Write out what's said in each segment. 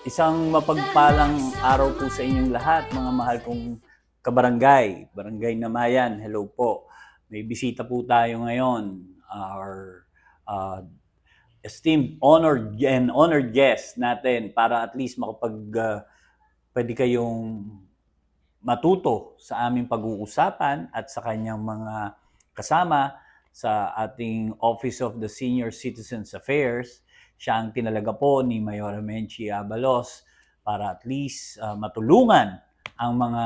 Isang mapagpalang araw po sa inyong lahat, mga mahal kong kabarangay, Barangay Namayan, hello po. May bisita po tayo ngayon, our esteemed honored guest natin para at least pwede kayong matuto sa aming pag-uusapan at sa kanyang mga kasama sa ating Office of the Senior Citizens Affairs. Siya ang tinalaga po ni Mayor Menchie Abalos para at least matulungan ang mga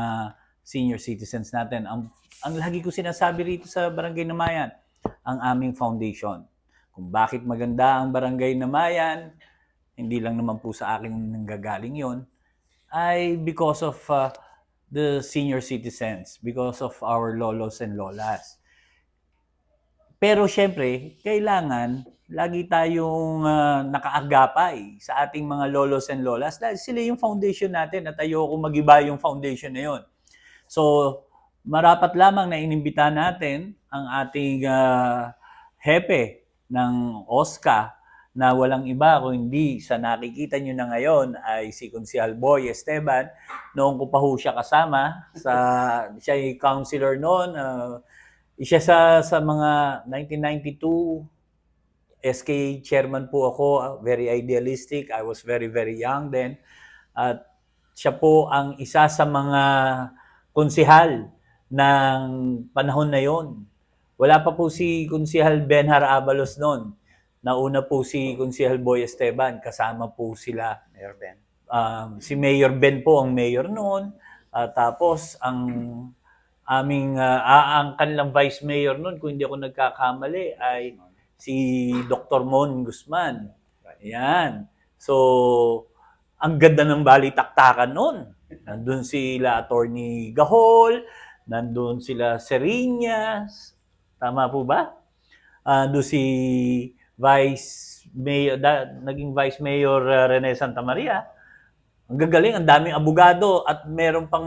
senior citizens natin. Ang lagi ko sinasabi rito sa Barangay Namayan, ang aming foundation. Kung bakit maganda ang Barangay Namayan, hindi lang naman po sa akin nanggagaling yon, ay because of the senior citizens, because of our lolos and lolas. Pero syempre, kailangan lagi tayong nakaagapay sa ating mga lolos and lolas dahil sila yung foundation natin at ayoko mag-iba yung foundation na yun. So, marapat lamang na inimbita natin ang ating hepe ng OSCA na walang iba kung hindi sa nakikita nyo na ngayon ay si Konsehal Boy Esteban. Noong ko pa ho siya kasama, siya ay counselor noon, isa sa mga 1992 SK chairman po ako, very idealistic. I was very, very young then. At siya po ang isa sa mga konsehal ng panahon na yon. Wala pa po si Konsehal Benhar Abalos noon. Nauna po si Konsehal Boy Esteban. Kasama po sila. Mayor Ben. Si Mayor Ben po ang mayor noon. Tapos ang kanilang vice mayor noon, kung hindi ako nagkakamali, ay si Dr. Mon Guzman. Yan. So, ang ganda ng balitaktakan noon. Nandun sila Attorney Gahol, nandun sila Seriñas, tama po ba? Doon si Vice Mayor, naging Vice Mayor Rene Santa Maria. Ang gagaling, ang daming abogado at meron pang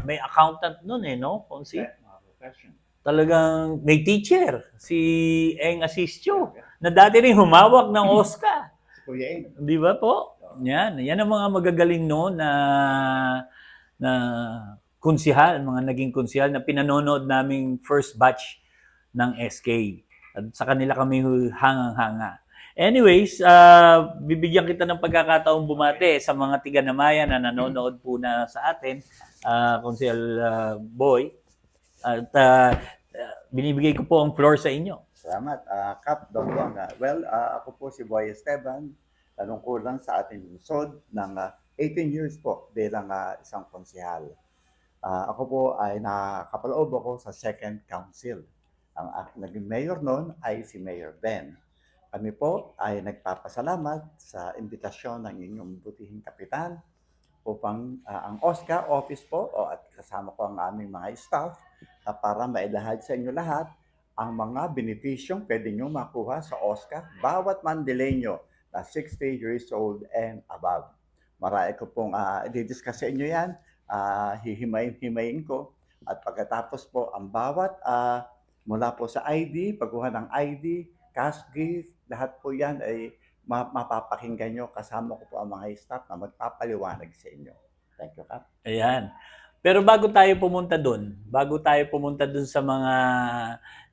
may accountant noon no? Konsi? Talagang may teacher, si Eng Asistio, na dati rin humawak ng OSCA. Si Kuya Eng. Di ba po? Yan ang mga magagaling noon na konsehal, mga naging konsehal na pinanonood naming first batch ng SK. At sa kanila kami hangang-hanga. Anyways, bibigyan kita ng pagkakataong bumate sa mga tiga-Namayan na nanonood po na sa atin, Konsehal Boy. At binibigay ko po ang floor sa inyo. Salamat, Kap, Dr. Well, ako po si Boy Esteban, talungkulan sa ating lungsod ng 18 years po bilang isang konsehal. Ako po ay nakapaloob ako sa second council. Ang naging mayor noon ay si Mayor Ben. Kami po ay nagpapasalamat sa imbitasyon ng inyong butihing kapitan upang ang OSCA office po at kasama ko ang aming mga staff para mailahad sa inyo lahat ang mga benepisyong pwede nyo makuha sa OSCA bawat Mandileño na 60 years old and above. Marami ko pong i-discuss sa inyo yan, hihimayin ko at pagkatapos po ang bawat mula po sa ID, pagkuha ng ID, cash gift, lahat po yan ay mapapakinggan nyo. Kasama ko po ang mga staff na magpapaliwanag sa inyo. Thank you, Kap. Ayan. Pero bago tayo pumunta doon sa mga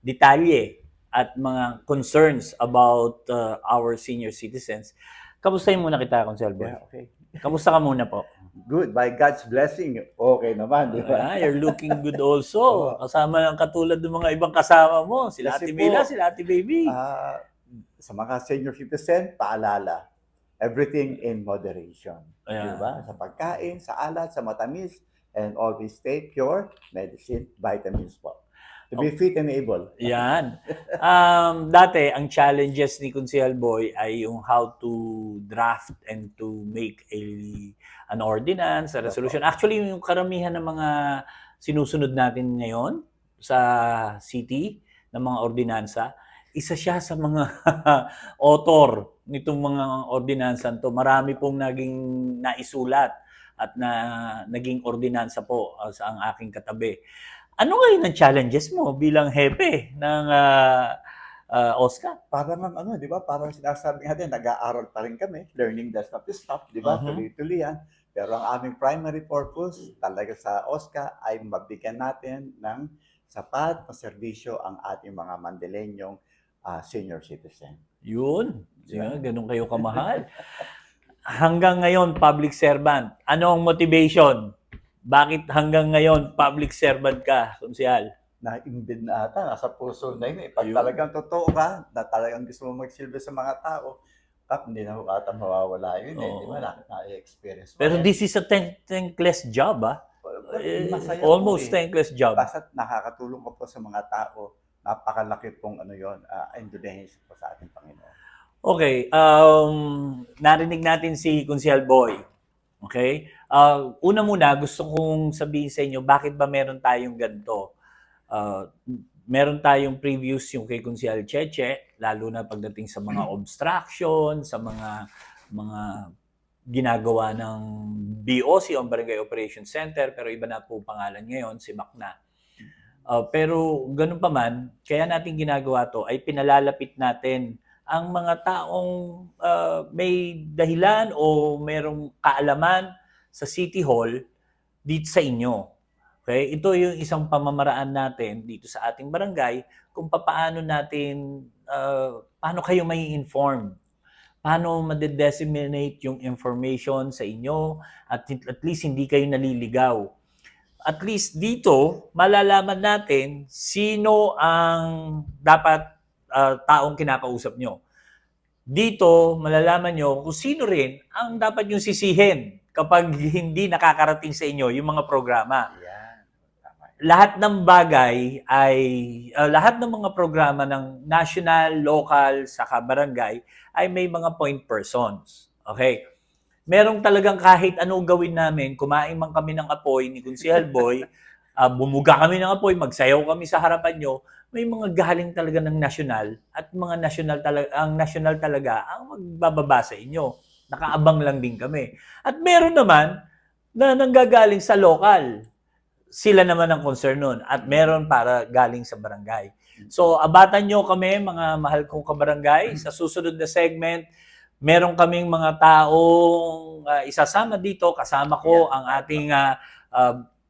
detalye at mga concerns about our senior citizens, kamustahin muna kita, Konsehal Boy? Yeah, okay. Kamusta ka muna po? Good. By God's blessing, okay naman, di ba? You're looking good also. Kasama lang katulad ng mga ibang kasama mo. Sila Kasi Ate Mila, po, sila Ate Baby. Sa mga senior citizen, paalala, everything in moderation. Ayan. Diba? Sa pagkain, sa alat, sa matamis, and always take your medicine, vitamins po. To be fit and able. Yan. Dati, ang challenges ni Konsehal Boy ay yung how to draft and to make an ordinance, a resolution. Actually, yung karamihan ng mga sinusunod natin ngayon sa city ng mga ordinansa, isa siya sa mga author nitong mga ordinansa to. Marami pong naging naisulat at naging ordinansa po sa ang aking katabi. Ano ngayon ang challenges mo bilang hepe ng Oscar. Parang ang ano, di ba? Parang sinasabi natin, nag-aaral pa rin kami. Learning does not stop, di ba? Mhm. Tuloy-tuloy yan. Pero ang aming primary purpose talaga sa OSCA ay mabigyan natin ng sapat na serbisyo ang ating mga Mandilenyong senior citizen. Yun. Yeah. Ganun kayo kamahal. Hanggang ngayon, public servant. Ano ang motivation? Bakit hanggang ngayon, public servant ka, konsyal? Na-imbed na ata, nasa puso na yun. Pag Ayun. talagang totoo ka, na talagang gusto mo magsilbi sa mga tao, hindi na ata mawawala yun eh. Oo. Di ba? Na-experience mo Pero yan. this is a thankless job, Masaya almost po eh. thankless job. Basta't nakakatulong ko po sa mga tao, napakalaki pong ano yun, indulhensya po sa ating Panginoon. Okay, narinig natin si Kunsihal Boy. Okay? Una muna, gusto kong sabihin sa inyo, bakit ba meron tayong ganito? Meron tayong previews yung kay Kunsihal Cheche, lalo na pagdating sa mga obstruction, sa mga ginagawa ng BOC, o Barangay Operations Center, pero iba na po pangalan ngayon, si Macna. Pero ganun pa man, kaya natin ginagawa to ay pinalalapit natin ang mga taong may dahilan o merong kaalaman sa City Hall dito sa inyo. Okay? Ito yung isang pamamaraan natin dito sa ating barangay kung paano natin, paano kayo may inform, paano ma-disseminate yung information sa inyo at least hindi kayo naliligaw. At least dito, malalaman natin sino ang dapat taong kinakausap nyo. Dito, malalaman nyo kung sino rin ang dapat yung sisihin kapag hindi nakakarating sa inyo yung mga programa. Yan. Tama. Lahat ng bagay ay, lahat ng mga programa ng national, local, saka barangay ay may mga point persons. Okay? Merong talagang kahit anong gawin namin, kumain man kami ng apoy ni Kunsihal Boy, bumuga kami ng apoy, magsayaw kami sa harapan nyo, may mga galing talaga ng national at mga national talaga, ang national talaga ang magbababa sa inyo. Nakaabang lang din kami. At meron naman na nanggagaling sa local. Sila naman ang concern nun. At meron para galing sa barangay. So, abatan nyo kami, mga mahal kong kabarangay, sa susunod na segment, meron kaming mga taong isasama dito. Kasama ko ang ating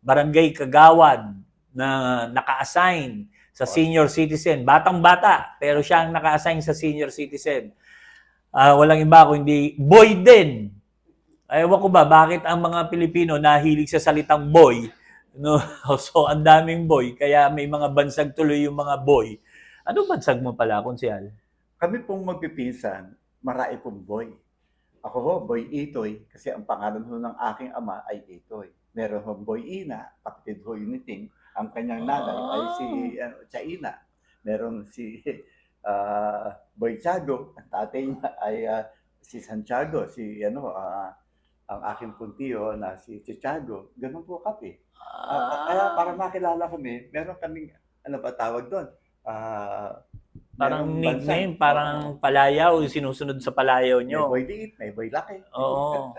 barangay kagawad na naka-assign sa senior citizen. Batang-bata, pero siya ang naka-assign sa senior citizen. Walang iba kundi boy din. Ewan ko ba, bakit ang mga Pilipino nahilig sa salitang boy? No? So, ang daming boy, kaya may mga bansag tuloy yung mga boy. Ano bansag mo pala, Kunsihal? Kami pong magpipinsan, marami pong boy. Ako ho, Boy Itoy, kasi ang pangalan ho ng aking ama ay Itoy. Meron ho Boy Ina, kapatid ho yung Niting. Ang kanyang nanay ay si Chaina. Meron si Boy Tiago, ang tatay niya ay si Santiago, si ang aking puntiyo na si Tiago. Ganun po kami. Kaya para makilala kami, meron kaming, ano ba tawag doon? Parang merong nickname, bansang- parang palayaw, sinusunod sa palayaw May nyo. Boy Liit, may Boy Laki. Oo.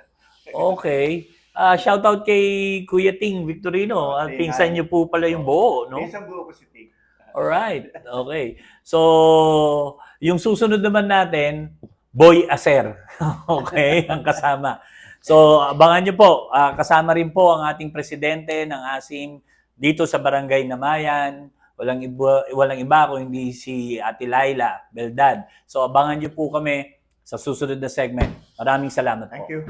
Okay. Shout out kay Kuya Ting Victorino. At Ting, pinsan hi. niyo po pala yung buo, no? Isang buo ko si Tig. Alright. Okay. So, yung susunod naman natin, Boy Acer. Okay? Ang kasama. So, abangan nyo po. Kasama rin po ang ating presidente ng ASIM dito sa Barangay Namayan. Walang iba kung hindi si Ate Laila Beldad. So, abangan nyo po kami sa susunod na segment. Maraming salamat po. Thank you.